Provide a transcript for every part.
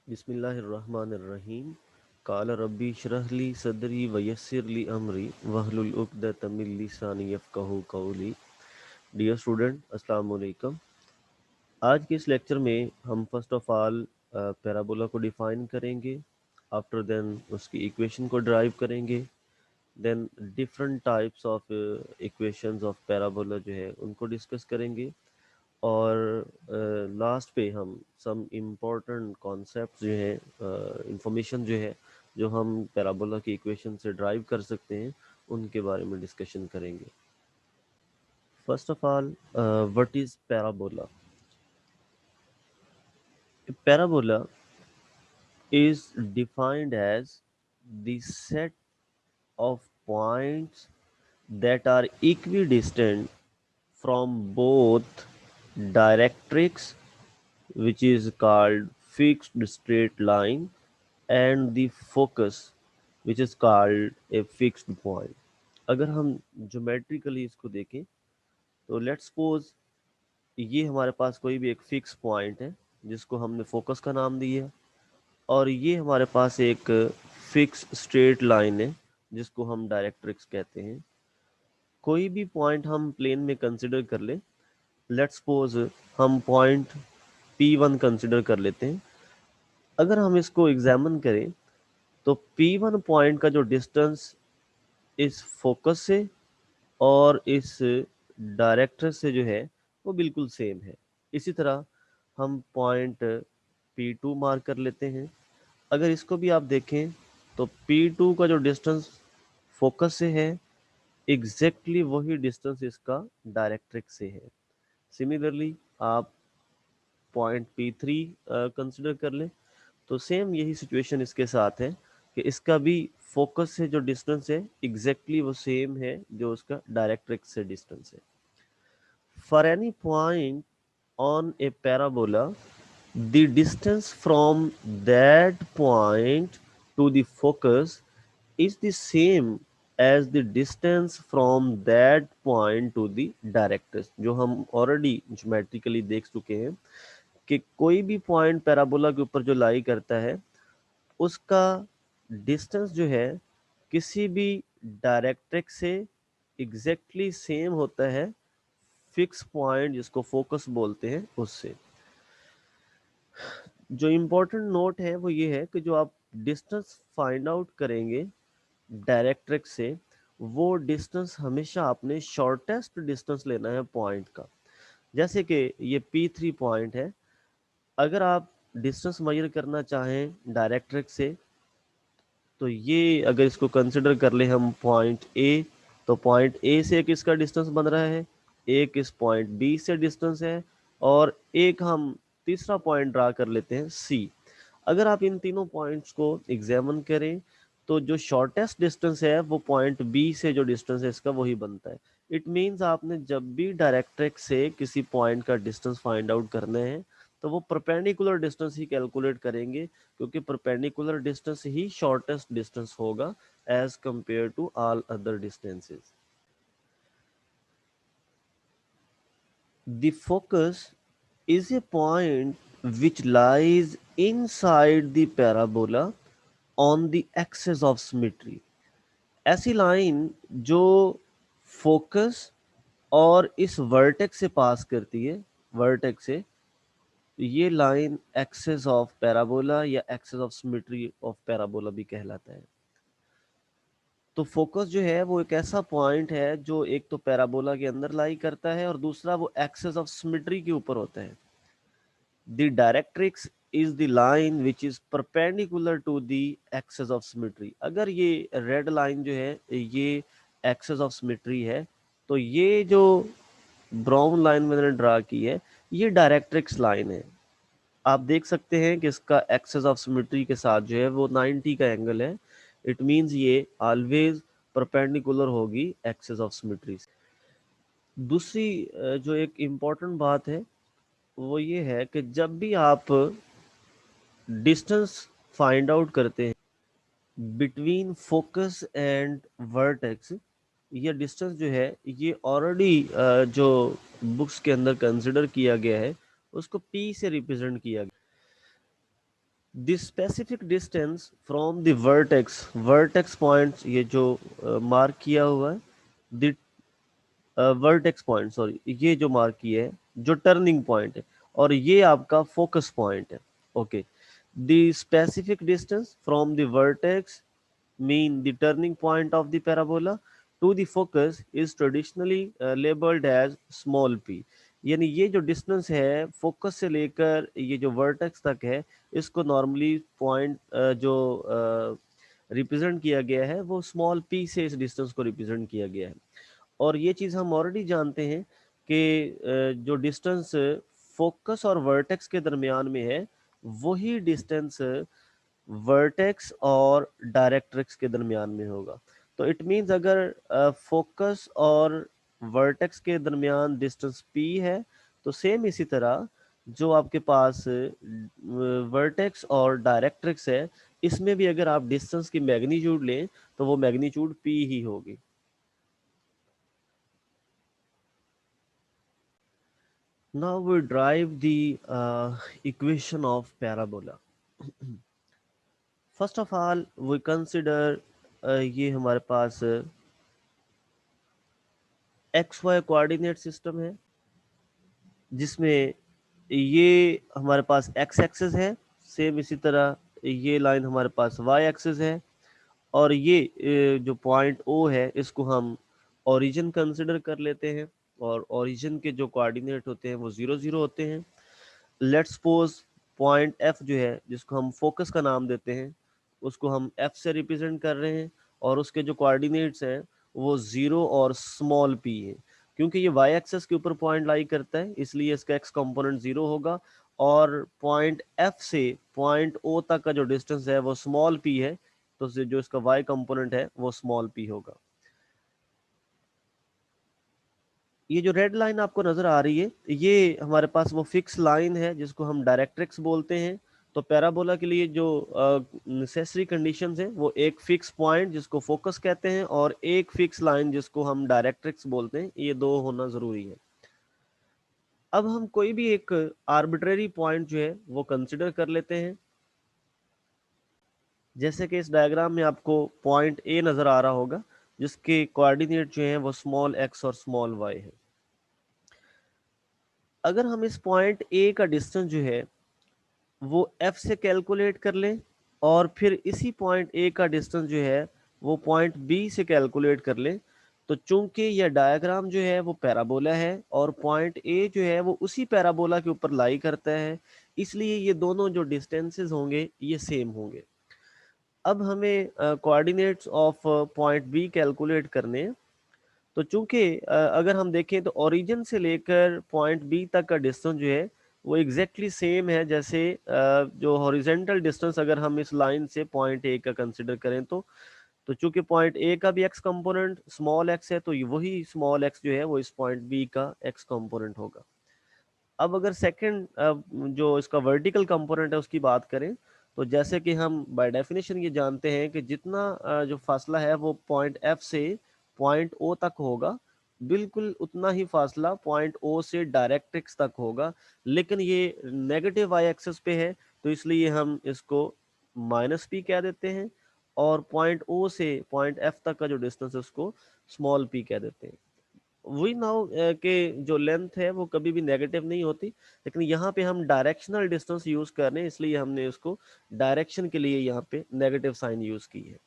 बिस्मिल्लाहिर्रहमानिर्रहीम। काल रब्बी इश्रह ली सदरी वयस्सिर ली अमरी वहलुल उक़दतम मिन लिसानी यफ़क़हू क़ौली। डियर स्टूडेंट, अस्सलाम वालेकुम। आज के इस लेक्चर में हम फर्स्ट ऑफ ऑल पैराबोला को डिफ़ाइन करेंगे। आफ्टर देन उसकी इक्वेशन को ड्राइव करेंगे। Then different types of equations of parabola जो है उनको डिस्कस करेंगे। और लास्ट पे हम सम इम्पोर्टेंट कॉन्सेप्ट जो है, इंफॉर्मेशन जो है, जो हम पैराबोला की इक्वेशन से ड्राइव कर सकते हैं, उनके बारे में डिस्कशन करेंगे। First of all, what is parabola? Parabola is defined as the set of points that are equidistant from both directrix, which is called fixed straight line, and the focus, which is called a fixed point. अगर हम geometrically इसको देखें तो let's suppose ये हमारे पास कोई भी एक फिक्स पॉइंट है जिसको हमने फोकस का नाम दिया, और ये हमारे पास एक फिक्स स्ट्रेट लाइन है जिसको हम डायरेक्ट्रिक्स कहते हैं। कोई भी पॉइंट हम प्लेन में कंसिडर कर ले, लेट्स सपोज हम पॉइंट P1 कंसिडर कर लेते हैं। अगर हम इसको एग्जामिन करें तो P1 पॉइंट का जो डिस्टेंस इस फोकस से और इस डायरेक्टर से जो है वो बिल्कुल सेम है। इसी तरह हम पॉइंट P2 मार्क कर लेते हैं। अगर इसको भी आप देखें तो P2 का जो डिस्टेंस फोकस से है, एग्जैक्टली वही डिस्टेंस इसका डायरेक्ट्रिक्स से है। सिमिलरली आप पॉइंट P3 कंसिडर कर लें तो सेम यही सिचुएशन इसके साथ है कि इसका भी फोकस से जो डिस्टेंस है एग्जैक्टली वो सेम है जो उसका डायरेक्ट्रिक्स से डिस्टेंस है। For any point on a parabola, the distance from that point to the focus is the same as the distance from that point to the directrix। जो हम already geometrically देख चुके हैं कि कोई भी पॉइंट पैराबोला के ऊपर जो लाई करता है उसका डिस्टेंस जो है किसी भी डायरेक्ट्रिक्स से एग्जैक्टली सेम होता है फिक्स पॉइंट जिसको फोकस बोलते हैं उससे। जो इम्पोर्टेंट नोट है वो ये है कि जो आप डिस्टेंस फाइंड आउट करेंगे डायरेक्ट्रिक्स से, वो डिस्टेंस हमेशा आपने शॉर्टेस्ट डिस्टेंस लेना है पॉइंट का। जैसे कि ये P3 पॉइंट है, अगर आप डिस्टेंस मेजर करना चाहें डायरेक्ट्रिक्स से तो ये अगर इसको कंसिडर कर ले हम पॉइंट ए, तो पॉइंट ए से एक इसका डिस्टेंस बन रहा है, एक इस पॉइंट बी से डिस्टेंस है, और एक हम तीसरा पॉइंट ड्रा कर लेते हैं सी। अगर आप इन तीनों पॉइंट्स को एग्जामिन करें तो जो शॉर्टेस्ट डिस्टेंस है वो पॉइंट बी से जो डिस्टेंस है इसका वही बनता है। इट मीन्स आपने जब भी डायरेक्ट्रिक्स से किसी पॉइंट का डिस्टेंस फाइंड आउट करना है तो वो परपेंडिकुलर डिस्टेंस ही कैलकुलेट करेंगे, क्योंकि परपेंडिकुलर डिस्टेंस ही शॉर्टेस्ट डिस्टेंस होगा as compare to all other distances. The focus is a point which lies inside the parabola on the axis of symmetry। ऐसी line जो फोकस और इस वर्टेक्स से पास करती है, वर्टेक्स से, ये लाइन एक्सेस ऑफ पैराबोला या axis of symmetry of parabola भी कहलाता है। तो फोकस जो है वो एक ऐसा पॉइंट है जो एक तो पैराबोला के अंदर लाई करता है और दूसरा वो एक्सेस ऑफ सिमेट्री के ऊपर होता है। The directrix is the line which is perpendicular to the axis of symmetry. अगर ये रेड लाइन जो है ये एक्सेस ऑफ सिमेट्री है, तो ये जो ब्राउन लाइन मैंने ड्रा की है ये डायरेक्ट्रिक्स लाइन है। आप देख सकते हैं कि इसका एक्सेस ऑफ सिमेट्री के साथ जो है वो 90 का एंगल है। इट मींस ये ऑलवेज परपेंडिकुलर होगी एक्सेस ऑफ सिमेट्री से। दूसरी जो एक इम्पॉर्टेंट बात है वो ये है कि जब भी आप डिस्टेंस फाइंड आउट करते हैं बिटवीन फोकस एंड वर्टेक्स, ये डिस्टेंस जो है ये ऑलरेडी जो बुक्स के अंदर कंसिडर किया गया है उसको P से रिप्रेजेंट किया गया। The specific distance from the vertex, vertex points ये जो मार्क किया हुआ है, द वर्टेक्स पॉइंट, सॉरी ये जो मार्क किया है जो टर्निंग पॉइंट है, और ये आपका फोकस पॉइंट है। Okay, the specific distance from the vertex mean the turning point of the parabola to the focus is traditionally labeled as small p। यानी ये जो डिस्टेंस है फोकस से लेकर ये जो वर्टेक्स तक है, इसको नॉर्मली पॉइंट जो रिप्रेजेंट किया गया है वो स्मॉल पी से इस डिस्टेंस को रिप्रेजेंट किया गया है। और ये चीज़ हम ऑलरेडी जानते हैं कि जो डिस्टेंस फोकस और वर्टेक्स के दरमियान में है, वही डिस्टेंस वर्टेक्स और डायरेक्ट्रिक्स के दरमियान में होगा। तो इट मीन्स अगर फोकस और वर्टेक्स के दरमियान डिस्टेंस p है, तो सेम इसी तरह जो आपके पास वर्टेक्स और डायरेक्ट्रिक्स है, इसमें भी अगर आप डिस्टेंस की मैग्नीट्यूड लें तो वो मैग्नीट्यूड p ही होगी। Now we derive the equation of parabola. First of all, we consider ये हमारे पास एक्स वाई कोऑर्डिनेट सिस्टम है, जिसमें ये हमारे पास एक्स एक्सिस है, सेम इसी तरह ये लाइन हमारे पास वाई एक्सिस है, और ये जो पॉइंट ओ है इसको हम ओरिजिन कंसिडर कर लेते हैं, और ओरिजिन के जो कोऑर्डिनेट होते हैं वो 0 0 होते हैं। लेट्स सपोज पॉइंट एफ जो है, जिसको हम फोकस का नाम देते हैं, उसको हम एफ से रिप्रेजेंट कर रहे हैं, और उसके जो कोऑर्डिनेट्स हैं वो 0 और स्मॉल पी है। क्योंकि ये वाई एक्सेस के ऊपर पॉइंट लाई करता है, इसलिए इसका एक्स कंपोनेंट 0 होगा, और पॉइंट एफ से पॉइंट ओ तक का जो डिस्टेंस है वो स्मॉल पी है, तो जो इसका वाई कंपोनेंट है वो स्मॉल पी होगा। ये जो रेड लाइन आपको नजर आ रही है, ये हमारे पास वो फिक्स लाइन है जिसको हम डायरेक्ट्रिक्स बोलते हैं। तो पैराबोला के लिए जो नेसेसरी कंडीशंस हैं वो एक फिक्स पॉइंट जिसको फोकस कहते हैं, और एक फिक्स लाइन जिसको हम डायरेक्ट्रिक्स बोलते हैं, ये दो होना जरूरी है। अब हम कोई भी एक आर्बिट्रेरी पॉइंट जो है वो कंसिडर कर लेते हैं। जैसे कि इस डायग्राम में आपको पॉइंट ए नजर आ रहा होगा, जिसके कोऑर्डिनेट जो हैं वो स्मॉल एक्स और स्मॉल वाई है। अगर हम इस पॉइंट ए का डिस्टेंस जो है वो एफ से कैलकुलेट कर लें, और फिर इसी पॉइंट ए का डिस्टेंस जो है वो पॉइंट बी से कैलकुलेट कर लें, तो चूंकि यह डायग्राम जो है वो पैराबोला है और पॉइंट ए जो है वो उसी पैराबोला के ऊपर लाई करता है, इसलिए ये दोनों जो डिस्टेंसेस होंगे ये सेम होंगे। अब हमें coordinates of point B calculate करने हैं। तो चूंकि अगर हम देखें तो ओरिजिन से लेकर पॉइंट बी तक का डिस्टेंस जो है वो एग्जैक्टली सेम है, जैसे जो हॉरिजेंटल डिस्टेंस अगर हम इस लाइन से पॉइंट ए का कंसिडर करें तो चूंकि पॉइंट ए का भी एक्स कंपोनेंट स्मॉल एक्स है, तो वही स्मॉल एक्स जो है वो इस पॉइंट बी का एक्स कंपोनेंट होगा। अब अगर सेकंड जो इसका वर्टिकल कंपोनेंट है उसकी बात करें, तो जैसे कि हम बाय डेफिनेशन ये जानते हैं कि जितना जो फासला है वो पॉइंट एफ से पॉइंट ओ तक होगा, बिल्कुल उतना ही फासला पॉइंट ओ से डायरेक्ट्रिक्स तक होगा। लेकिन ये नेगेटिव वाई एक्सिस पे है, तो इसलिए हम इसको माइनस पी कह देते हैं, और पॉइंट ओ से पॉइंट एफ तक का जो डिस्टेंस है उसको स्मॉल पी कह देते हैं। वही नाउ के जो लेंथ है वो कभी भी नेगेटिव नहीं होती, लेकिन यहाँ पे हम डायरेक्शनल डिस्टेंस यूज कर रहे हैं, इसलिए हमने उसको डायरेक्शन के लिए यहाँ पे नेगेटिव साइन यूज की है।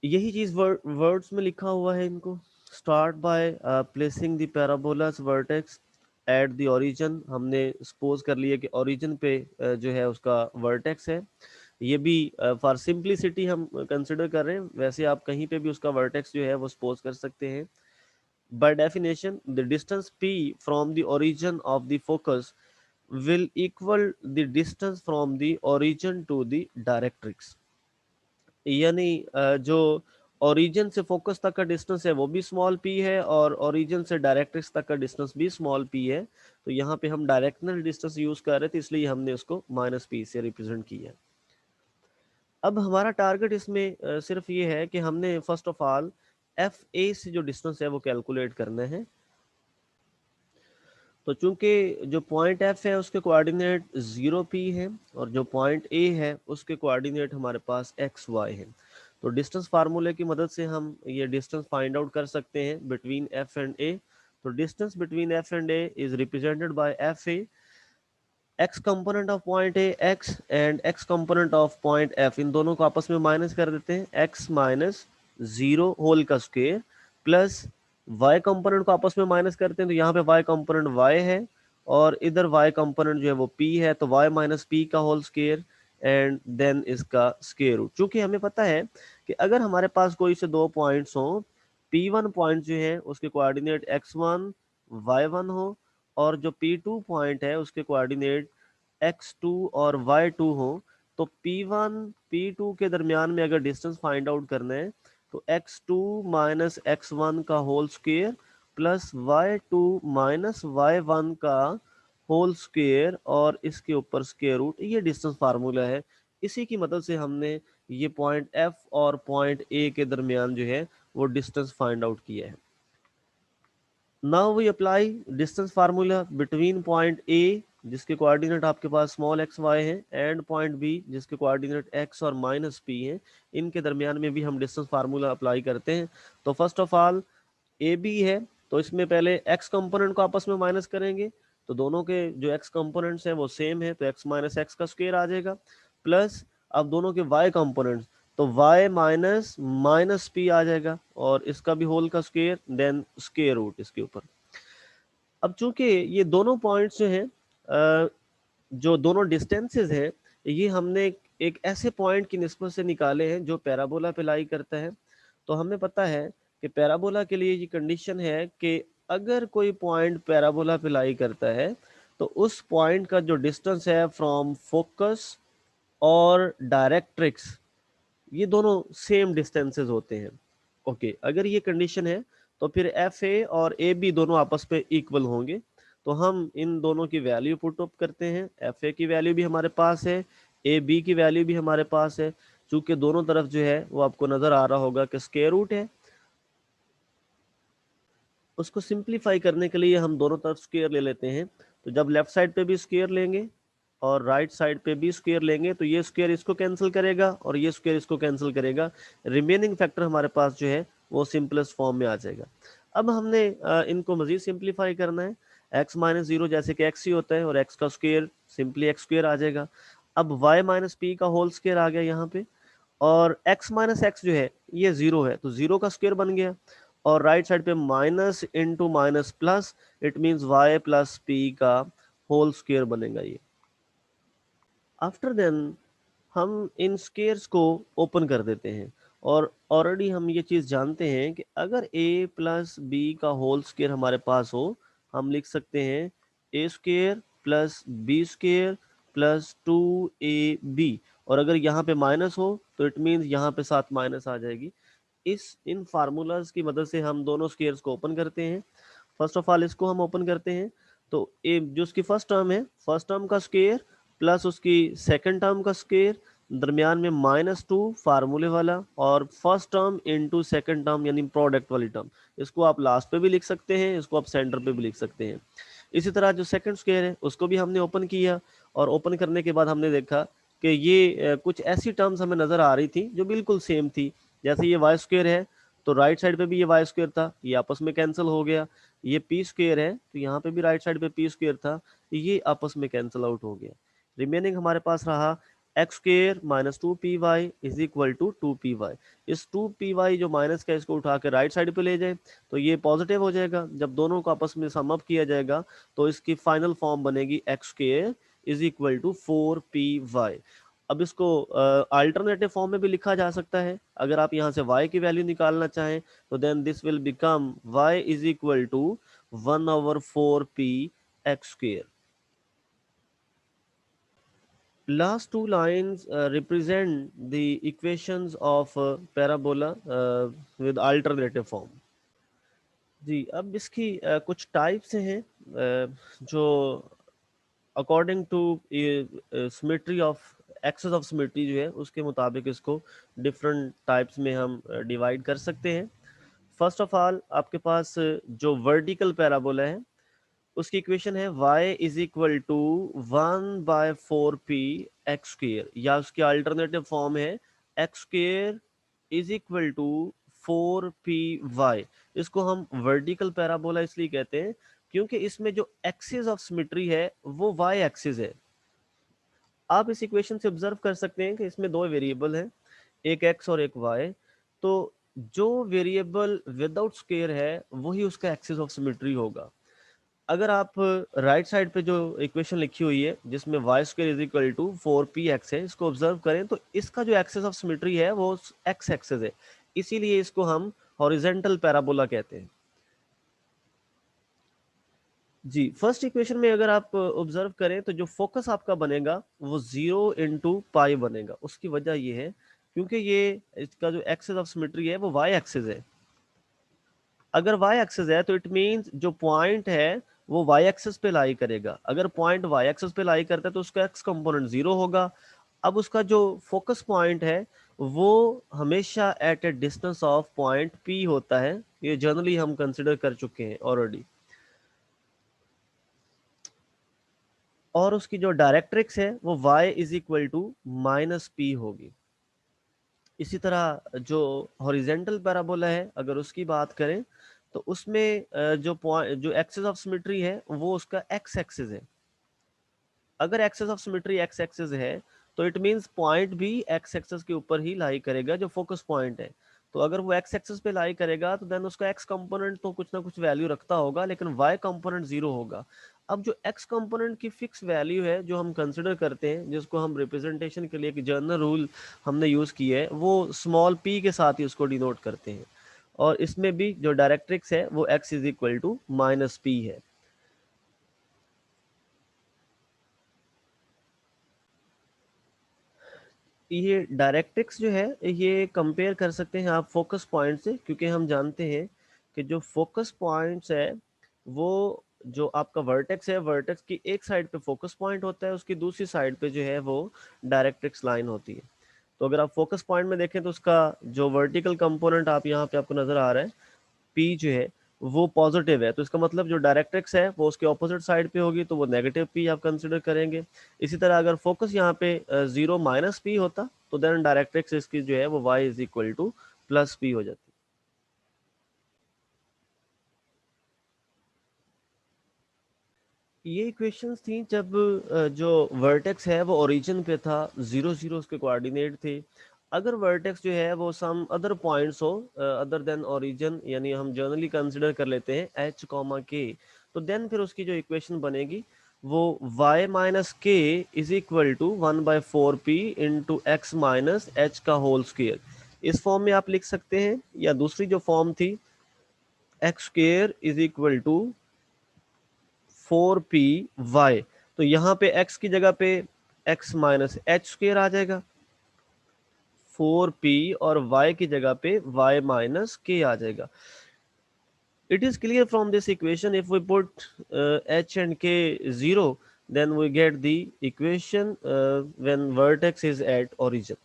यही चीज वर्ड्स में लिखा हुआ है इनको। Start by placing the parabolas vertex at the origin. हमने सपोज कर लिया कि ओरिजिन पे जो है उसका वर्टेक्स है। ये भी फॉर सिंप्लिसिटी हम कंसिडर कर रहे हैं, वैसे आप कहीं पे भी उसका वर्टेक्स जो है वो सपोज कर सकते हैं। By definition, the distance p from the origin of the focus will equal the distance from the origin to the directrix। यानी जो ओरिजिन से फोकस तक का डिस्टेंस है वो भी स्मॉल p है, और ओरिजिन से डायरेक्ट्रिक्स तक का डिस्टेंस भी स्मॉल p है। तो यहाँ पे हम डायरेक्शनल डिस्टेंस यूज कर रहे थे, इसलिए हमने उसको माइनस p से रिप्रेजेंट किया। अब हमारा टारगेट इसमें सिर्फ ये है कि हमने first of all F A से जो डिस्टेंस है वो कैलकुलेट करना है। तो चूंकि जो पॉइंट एफ है उसके कोऑर्डिनेट 0p है और जो पॉइंट ए है उसके कोऑर्डिनेट हमारे पास एक्स वाई है, तो डिस्टेंस फार्मूले की मदद से हम ये डिस्टेंस फाइंड आउट कर सकते हैं बिटवीन एफ एंड ए। तो distance between F and A is represented by F A, x component of point A x and x component of point f, इन दोनों को आपस में माइनस कर देते हैं, x माइनस 0 होल का स्क्वायर प्लस y कंपोनेंट को आपस में माइनस करते हैं, तो यहाँ पे y कंपोनेंट y है और इधर y कंपोनेंट जो है वो p है, तो y माइनस p का होल स्क्वायर एंड देन इसका स्क्वायर रूट। चूंकि हमें पता है कि अगर हमारे पास कोई से दो पॉइंट्स हो, p1 पॉइंट जो है उसके कोऑर्डिनेट x1 y1 हो और जो P2 पॉइंट है उसके कोऑर्डिनेट x2 और y2 हो, तो P1 P2 के दरमियान में अगर डिस्टेंस फाइंड आउट करना है तो x2 माइनस x1 का whole square plus y2 minus y1 का होल स्क्वायर और इसके ऊपर स्क्वायर रूट, ये डिस्टेंस फार्मूला है। इसी की मदद से हमने ये पॉइंट F और पॉइंट A के दरमियान जो है वो डिस्टेंस फाइंड आउट किया है। Now we apply distance formula between point A जिसके कोऑर्डिनेट आपके पास स्मॉल एक्स वाई है एंड पॉइंट बी जिसके कोऑर्डिनेट एक्स और माइनस पी है, इनके दरमियान में भी हम डिस्टेंस फार्मूला अप्लाई करते हैं। तो first of all A B है, तो इसमें पहले एक्स कंपोनेंट को आपस में माइनस करेंगे, तो दोनों के जो एक्स कंपोनेंट्स हैं वो सेम है, तो एक्स माइनस एक्स का स्क्वायर आ जाएगा प्लस अब दोनों के वाई कंपोनेंट्स, तो y माइनस माइनस पी आ जाएगा और इसका भी होल का स्क्वायर देन स्क्वायर रूट इसके ऊपर। अब चूंकि ये दोनों पॉइंट्स जो हैं जो दोनों डिस्टेंसेस हैं, ये हमने एक ऐसे पॉइंट की निस्बत से निकाले हैं जो पैराबोला पे लाई करता है। तो हमें पता है कि पैराबोला के लिए ये कंडीशन है कि अगर कोई पॉइंट पैराबोला पे लाई करता है तो उस पॉइंट का जो डिस्टेंस है फ्रॉम फोकस और डायरेक्ट्रिक्स, ये दोनों सेम डिस्टेंसेस होते हैं। ओके, अगर ये कंडीशन है तो फिर एफ ए और ए बी दोनों आपस में इक्वल होंगे। तो हम इन दोनों की वैल्यू पुट अप करते हैं, एफ ए की वैल्यू भी हमारे पास है, ए बी की वैल्यू भी हमारे पास है। चूंकि दोनों तरफ जो है वो आपको नजर आ रहा होगा कि स्क्वायर रूट है, उसको सिंप्लीफाई करने के लिए हम दोनों तरफ स्क्वायर ले लेते हैं। तो जब लेफ्ट साइड पे भी स्क्वायर लेंगे और राइट साइड पे भी स्क्वायर लेंगे तो ये स्क्वायर इसको कैंसिल करेगा और ये स्क्वायर इसको कैंसिल करेगा, रिमेनिंग फैक्टर हमारे पास जो है वो सिंपलेस्ट फॉर्म में आ जाएगा। अब हमने इनको मजीद सिंप्लीफाई करना है, x माइनस जीरो जैसे कि x ही होता है और x का स्क्वायर सिंपली एक्स स्क्वायर आ जाएगा। अब y माइनस पी का होल स्क्वायर आ गया यहाँ पे और x माइनस एक्स जो है ये जीरो है, तो जीरो का स्क्वायर बन गया और राइट साइड पे minus into minus plus, it means y plus P का होल स्क्वायर बनेगा ये। आफ्टर देन हम इन स्क्वेयर्स को ओपन कर देते हैं और ऑलरेडी हम ये चीज़ जानते हैं कि अगर a प्लस बी का होल स्क्वायर हमारे पास हो, हम लिख सकते हैं A square plus B square plus 2ab, और अगर यहाँ पे माइनस हो तो इट मीन्स यहाँ पे साथ माइनस आ जाएगी। इस इन फार्मूलाज की मदद से हम दोनों स्क्वेयर्स को ओपन करते हैं। फर्स्ट ऑफ ऑल इसको हम ओपन करते हैं, तो ए जो उसकी फर्स्ट टर्म है, फर्स्ट टर्म का स्क्वायर प्लस उसकी सेकंड टर्म का स्क्वायर, दरमियान में -2 फार्मूले वाला और first term into second term यानी प्रोडक्ट वाली टर्म। इसको आप लास्ट पे भी लिख सकते हैं, इसको आप सेंटर पे भी लिख सकते हैं। इसी तरह जो सेकंड स्क्वायर है उसको भी हमने ओपन किया और ओपन करने के बाद हमने देखा कि ये कुछ ऐसी टर्म्स हमें नज़र आ रही थी जो बिल्कुल सेम थी। जैसे ये वाई स्क्वायर है तो राइट साइड पे भी ये वाई स्क्वायर था, ये आपस में कैंसिल हो गया। ये पी स्क्वायर है तो यहाँ पे भी राइट साइड पे पी स्क्वायर था, ये आपस में कैंसिल आउट हो गया। रिमेनिंग हमारे पास रहा x square minus 2py is equal to 2py। इस 2py जो माइनस का इसको उठा के राइट साइड पे ले जाए तो ये पॉजिटिव हो जाएगा। जब दोनों को आपस में सम अप किया जाएगा तो इसकी फाइनल फॉर्म बनेगी x square is equal to 4py। अब इसको अल्टरनेटिव फॉर्म में भी लिखा जा सकता है। अगर आप यहाँ से y की वैल्यू निकालना चाहें तो then this will become y is equal to 1/4p x square. Last two lines represent the equations of parabola with alternative form. जी, अब इसकी कुछ टाइप्स हैं जो according to symmetry of axis of symmetry जो है उसके मुताबिक इसको डिफरेंट टाइप्स में हम डिवाइड कर सकते हैं। फर्स्ट ऑफ ऑल आपके पास जो वर्टिकल पैराबोला है उसकी इक्वेशन है y is equal to 1/4p x square, या उसकी अल्टरनेटिव फॉर्म है x square is equal to 4py। इसको हम वर्टिकल पैराबोला इसलिए कहते हैं क्योंकि इसमें जो एक्सिस ऑफ सिमेट्री है वो y एक्सिस है। आप इस इक्वेशन से ऑब्जर्व कर सकते हैं कि इसमें दो वेरिएबल हैं, एक x और एक y। तो जो वेरिएबल विदाउट स्क्वायर है वही उसका एक्सिस ऑफ सिमेट्री होगा। अगर आप राइट साइड पे जो इक्वेशन लिखी हुई है जिसमें y square is equal to 4px है, इसको ऑब्जर्व करें तो इसका जो एक्सिस ऑफ सिमेट्री है वो x एक्सिस है, इसीलिए इसको हम हॉरिजॉन्टल पैराबोला कहते हैं। जी, फर्स्ट इक्वेशन में अगर आप ऑब्जर्व करें तो जो फोकस आपका बनेगा वो 0 × बनेगा। उसकी वजह ये है क्योंकि ये इसका जो एक्सिस ऑफ सिमेट्री है वो वाई एक्सिस है। अगर y एक्सिस है तो इट मींस जो पॉइंट है वो y एक्सिस पे लाई करेगा। अगर पॉइंट y एक्सिस पे लाई करता है तो उसका x कंपोनेंट 0 होगा। अब उसका जो फोकस पॉइंट है वो हमेशा at a distance of point P होता है। ये जनरली हम कंसिडर कर चुके हैं ऑलरेडी। और उसकी जो डायरेक्ट्रिक्स है वो y is equal to -p होगी। इसी तरह जो हॉरिजेंटल पैराबोला है अगर उसकी बात करें तो उसमें जो पॉइंट जो एक्सिस ऑफ सिमेट्री है वो उसका एक्स एक्सिस है। अगर axis of symmetry x axis है तो इट मींस पॉइंट भी एक्स एक्सिस के ऊपर ही लाई करेगा जो फोकस पॉइंट है। तो अगर वो एक्स एक्सिस पे लाई करेगा तो देन उसका एक्स कंपोनेंट तो कुछ ना कुछ वैल्यू रखता होगा लेकिन वाई कंपोनेंट 0 होगा। अब जो एक्स कंपोनेंट की फिक्स वैल्यू है जो हम कंसिडर करते हैं, जिसको हम रिप्रेजेंटेशन के लिए एक जर्नल रूल हमने यूज किया है, वो स्मॉल p के साथ ही उसको डिनोट करते हैं। और इसमें भी जो डायरेक्ट्रिक्स है वो x is equal to -p है। ये डायरेक्ट्रिक्स जो है ये कंपेयर कर सकते हैं आप फोकस पॉइंट से, क्योंकि हम जानते हैं कि जो फोकस पॉइंट्स है वो जो आपका वर्टेक्स है, वर्टेक्स की एक साइड पे फोकस पॉइंट होता है, उसकी दूसरी साइड पे जो है वो डायरेक्ट्रिक्स लाइन होती है। तो अगर आप फोकस पॉइंट में देखें तो उसका जो वर्टिकल कंपोनेंट आप यहाँ पे आपको नजर आ रहा है P जो है वो पॉजिटिव है, तो इसका मतलब जो डायरेक्ट्रिक्स है वो उसके ऑपोजिट साइड पे होगी, तो वो नेगेटिव P आप कंसिडर करेंगे। इसी तरह अगर फोकस यहाँ पे 0 - P होता तो देन डायरेक्ट्रिक्स इसकी जो है वो y is equal to +P हो जाती। ये इक्वेशंस थी जब जो वर्टेक्स है वो ओरिजिन पे था, 0 0 उसके कोऑर्डिनेट थे। अगर वर्टेक्स जो है वो सम अदर पॉइंट्स हो अदर देन ओरिजिन, यानी हम जनरली कंसिडर कर लेते हैं h, तो देन फिर उसकी जो इक्वेशन बनेगी वो y - k is equal to 1/4p into x - h का होल स्क्वायर। इस फॉर्म में आप लिख सकते हैं, या दूसरी जो फॉर्म थी x square is equal to 4py। तो यहाँ पे x की जगह पे x - h स्क्वायर आ जाएगा, 4p, और y की जगह पे y - k आ जाएगा। It is clear from this equation, if we put h and k 0, then we get the equation when vertex is at origin.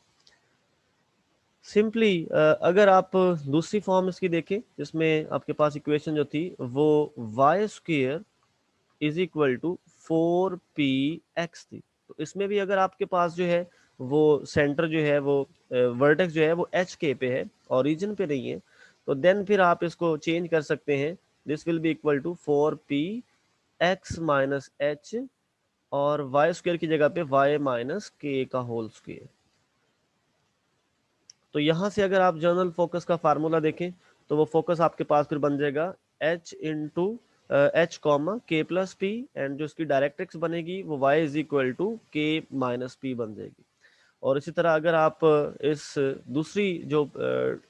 Simply अगर आप दूसरी फॉर्म इसकी देखें जिसमें आपके पास इक्वेशन जो थी वो y square is equal to 4px थी, तो इसमें भी अगर आपके पास जो है वो सेंटर जो है वो वर्टेक्स जो है वो एच के पे है, ओरिजिन पे नहीं है, तो देन फिर आप इसको चेंज कर सकते हैं। This will be equal to 4px - h, और वाई स्क्वायर की जगह पे y - k का होल स्क्वायर। तो यहाँ से अगर आप जर्नल फोकस का फार्मूला देखें तो वो फोकस आपके पास फिर बन जाएगा h इंटू h कॉमा के प्लस पी, एंड जो इसकी डायरेक्ट्रिक्स बनेगी वो y इज इक्वल टू के माइनस पी बन जाएगी। और इसी तरह अगर आप इस दूसरी जो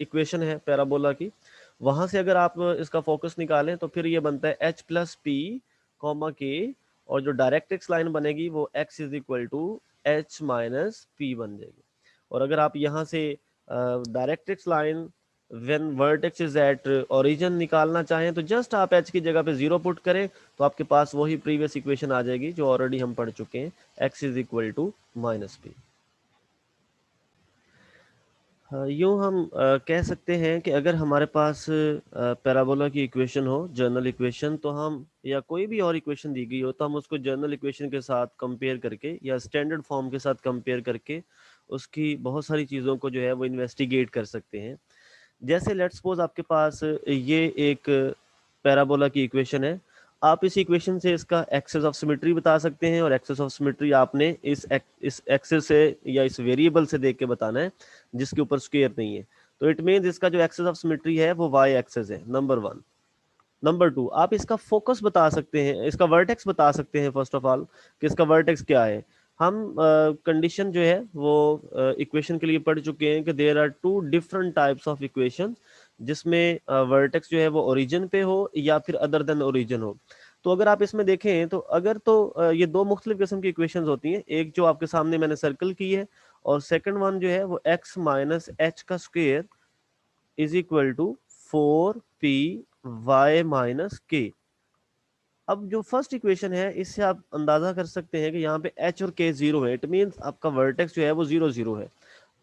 इक्वेशन है पैराबोला की, वहां से अगर आप इसका फोकस निकालें तो फिर ये बनता है h प्लस पी कॉमा के, और जो डायरेक्ट्रिक्स लाइन बनेगी वो x is equal to h minus p बन जाएगी। और अगर आप यहाँ से directrix line when vertex is at origin निकालना चाहें तो जस्ट आप h की जगह पे 0 पुट करें तो आपके पास वही प्रीवियस इक्वेशन आ जाएगी जो ऑलरेडी हम पढ़ चुके हैं, x is equal to -p। यूँ हम कह सकते हैं कि अगर हमारे पास पैराबोला की इक्वेशन हो, जनरल इक्वेशन, तो हम या कोई भी और इक्वेशन दी गई हो तो हम उसको जनरल इक्वेशन के साथ कंपेयर करके या स्टैंडर्ड फॉर्म के साथ कंपेयर करके उसकी बहुत सारी चीज़ों को जो है वो इन्वेस्टिगेट कर सकते हैं। जैसे लेट्स सपोज आपके पास ये एक पैराबोला की इक्वेशन है। आप इस इक्वेशन से इसका एक्सेस ऑफ सिमेट्री बता सकते हैं, और एक्सेस ऑफ सिमेट्री आपने इस एक्सेस से या इस वेरिएबल से देख के बताना है जिसके ऊपर स्क्वायर नहीं है। तो इट मीन्स इसका जो एक्सेस ऑफ सिमेट्री है वो वाई एक्सेस है, नंबर वन। नंबर टू, आप इसका फोकस बता सकते हैं, इसका वर्टेक्स बता सकते हैं फर्स्ट ऑफ ऑल कि इसका वर्टेक्स क्या है। हम कंडीशन जो है वो इक्वेशन के लिए पढ़ चुके हैं कि there are two different types of equation, जिसमें वर्टेक्स जो है वो ओरिजिन पे हो या फिर अदर देन ओरिजिन हो। तो अगर आप इसमें देखें तो अगर तो ये दो मुख्तलिफ किस्म की इक्वेशंस होती हैं, एक जो आपके सामने मैंने सर्कल की है, और सेकंड वन जो है वो x माइनस एच का square is equal to 4py-k। अब जो फर्स्ट इक्वेशन है इससे आप अंदाजा कर सकते हैं कि यहाँ पे h और k जीरो है, इट मीन्स आपका वर्टेक्स जो है वो जीरो जीरो है।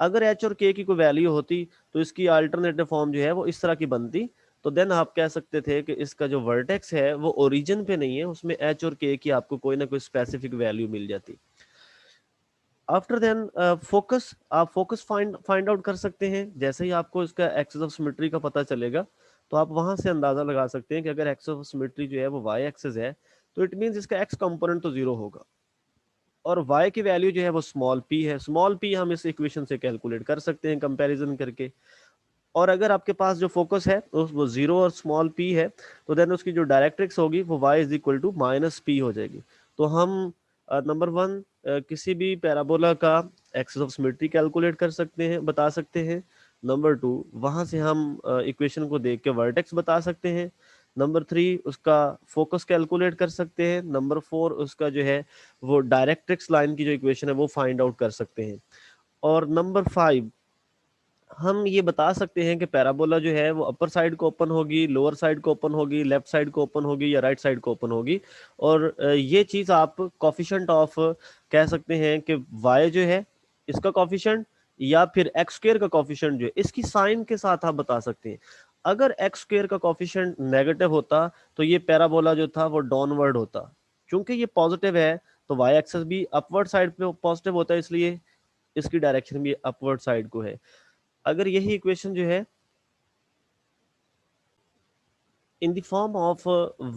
अगर h और k की कोई वैल्यू होती तो इसकी अल्टरनेटिव फॉर्म जो है वो इस तरह की बनती। तो देन आप कह सकते थे कि इसका जो वर्टेक्स है वो ओरिजिन पे नहीं है, उसमें h और k की आपको कोई ना कोई स्पेसिफिक वैल्यू मिल जाती। आफ्टर देन फोकस, आप फोकस फाइंड आउट कर सकते हैं। जैसे ही आपको इसका एक्सेस ऑफ सिमेट्री का पता चलेगा तो आप वहां से अंदाजा लगा सकते हैं कि अगर एक्सेस ऑफ सिमेट्री जो है वो वाई एक्सेस है तो इट मींस इसका एक्स कंपोनेंट तो जीरो होगा, और वाई की वैल्यू जो है वो स्मॉल पी है। स्मॉल पी हम इस इक्वेशन से कैलकुलेट कर सकते हैं कंपैरिजन करके। और अगर आपके पास जो फोकस है वो जीरो और स्मॉल पी है तो देन उसकी जो डायरेक्ट्रिक्स होगी वो y is equal to minus p हो जाएगी। तो हम नंबर वन किसी भी पैराबोला का एक्सेस ऑफ सिमेट्री कैलकुलेट कर सकते हैं, बता सकते हैं। नंबर टू, वहां से हम इक्वेशन को देख के वर्टेक्स बता सकते हैं। नंबर थ्री, उसका फोकस कैलकुलेट कर सकते हैं। नंबर फोर, उसका जो है वो डायरेक्ट्रिक्स लाइन की जो इक्वेशन है वो फाइंड आउट कर सकते हैं। और नंबर फाइव, हम ये बता सकते हैं कि पैराबोला जो है वो अपर साइड को ओपन होगी, लोअर साइड को ओपन होगी, लेफ्ट साइड को ओपन होगी या राइट साइड को ओपन होगी। और ये चीज आप कॉफिशेंट ऑफ कह सकते हैं कि y जो है इसका कॉफिशेंट या फिर एक्स स्क्वायर का कॉफिशेंट जो है इसकी साइन के साथ आप बता सकते हैं। अगर एक्स स्क्वायर का कॉफिशेंट नेगेटिव होता तो ये पैराबोला जो था वो डाउनवर्ड होता। क्योंकि ये पॉजिटिव है तो y एक्सेस भी अपवर्ड साइड पे पॉजिटिव होता है, इसलिए इसकी डायरेक्शन भी अपवर्ड साइड को है। अगर यही इक्वेशन जो है in the form of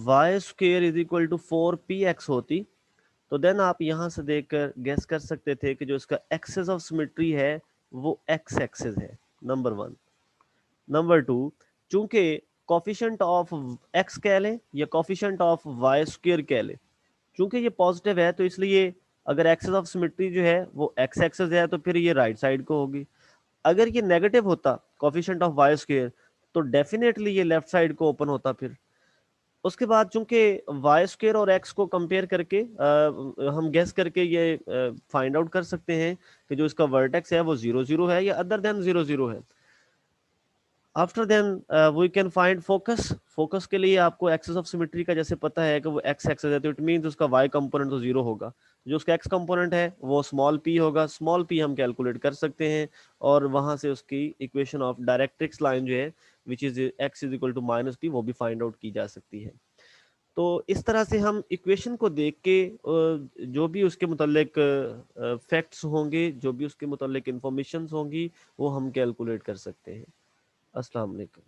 y square is equal to 4px होती तो देन आप यहां से देखकर गेस कर सकते थे कि जो इसका एक्सेस ऑफ सिमेट्री है वो एक्स एक्सेस है, नंबर वन। नंबर टू, चूंकि कॉफिशेंट ऑफ एक्स कह लें या कॉफिशेंट ऑफ वाई स्क्वेयर कह लें, चूंकि ये पॉजिटिव है तो इसलिए अगर एक्सेस ऑफ सिमेट्री जो है वो एक्स एक्सेस है तो फिर ये राइट साइड को होगी। अगर ये नेगेटिव होता कोफिशिएंट ऑफ वाई स्क्वायर तो डेफिनेटली ये लेफ्ट साइड को ओपन होता। फिर उसके बाद चूंकि वाई स्क्वायर और एक्स को कंपेयर करके हम गेस करके ये फाइंड आउट कर सकते हैं कि जो इसका वर्टेक्स है वो जीरो जीरो है या अदर देन जीरो जीरो है। After then we can find focus. Focus के लिए आपको एक्सेस ऑफ सिमेट्री का जैसे पता है कि वो एक्स एक्सेस है तो इट मींस उसका वाई कंपोनेंट तो जीरो होगा। जो उसका एक्स कंपोनेंट है वो स्मॉल पी होगा, स्मॉल पी हम कैलकुलेट कर सकते हैं। और वहां से उसकी इक्वेशन ऑफ डायरेक्ट्रिक्स लाइन जो है which is x is equal to minus p वो भी फाइंड आउट की जा सकती है। तो इस तरह से हम इक्वेशन को देख के जो भी उसके मुतल्लिक फैक्ट्स होंगे, जो भी उसके मुतल्लिक इंफॉर्मेशन होंगी वो हम कैलकुलेट कर सकते हैं। अस्सलाम वालेकुम।